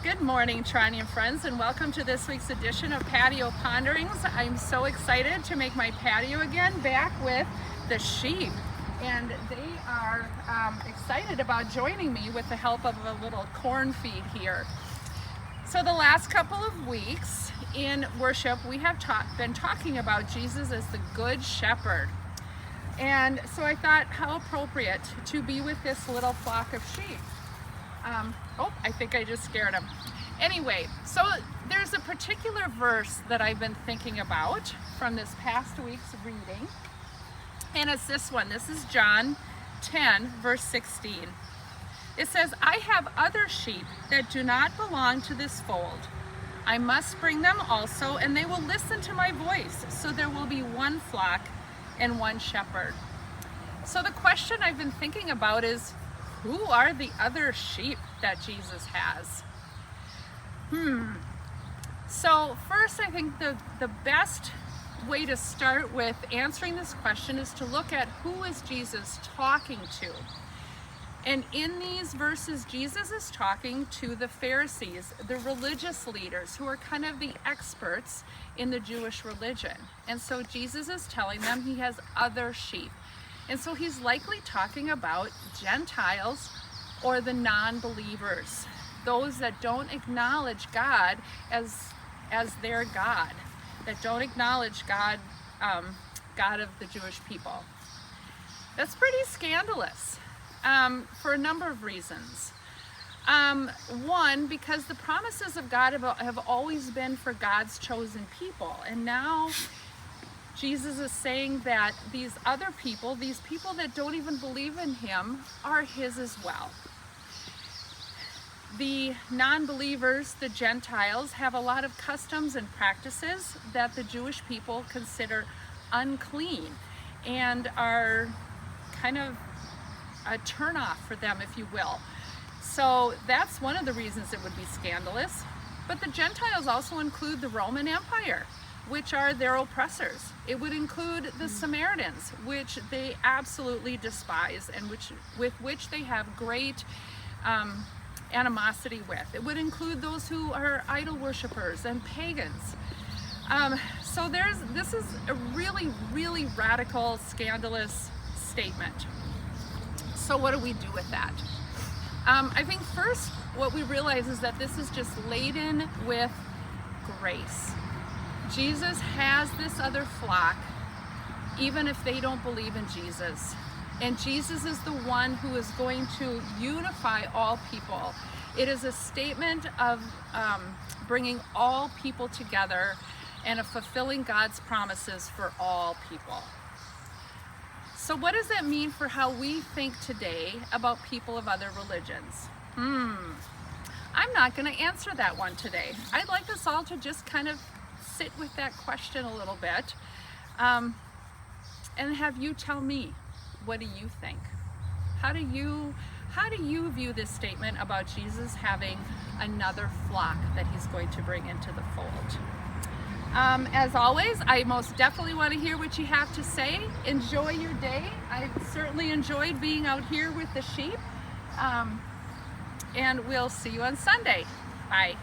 Good morning, Tronian friends, and welcome to this week's edition of Patio Ponderings. I'm so excited to make my patio again, back with the sheep. And they are excited about joining me with the help of a little corn feed here. So the last couple of weeks in worship, we have been talking about Jesus as the Good Shepherd. And so I thought, how appropriate to be with this little flock of sheep. I think I just scared him. Anyway, so there's a particular verse that I've been thinking about from this past week's reading, and it's this one. This is John 10, verse 16. It says, "I have other sheep that do not belong to this fold. I must bring them also, and they will listen to my voice, so there will be one flock and one shepherd." So the question I've been thinking about is, who are the other sheep that Jesus has? So first, I think the best way to start with answering this question is to look at who is Jesus talking to. And in these verses, Jesus is talking to the Pharisees, the religious leaders who are kind of the experts in the Jewish religion. And so Jesus is telling them he has other sheep. And so he's likely talking about Gentiles or the non-believers, those that don't acknowledge God as their God, that don't acknowledge God, God of the Jewish people. That's pretty scandalous for a number of reasons. One, because the promises of God have always been for God's chosen people, and now Jesus is saying that these other people, these people that don't even believe in him, are his as well. The non-believers, the Gentiles, have a lot of customs and practices that the Jewish people consider unclean and are kind of a turnoff for them, if you will. So that's one of the reasons it would be scandalous. But the Gentiles also include the Roman Empire, which are their oppressors. It would include the Samaritans, which they absolutely despise and with which they have great animosity with. It would include those who are idol worshipers and pagans. So this is a really, really radical, scandalous statement. So what do we do with that? I think first what we realize is that this is just laden with grace. Jesus has this other flock, even if they don't believe in Jesus. And Jesus is the one who is going to unify all people. It is a statement of bringing all people together and of fulfilling God's promises for all people. So what does that mean for how we think today about people of other religions? I'm not going to answer that one today. I'd like us all to just kind of sit with that question a little bit and have you tell me, what do you think? How do you view this statement about Jesus having another flock that he's going to bring into the fold? As always, I most definitely want to hear what you have to say. Enjoy your day. I certainly enjoyed being out here with the sheep. And we'll see you on Sunday. Bye.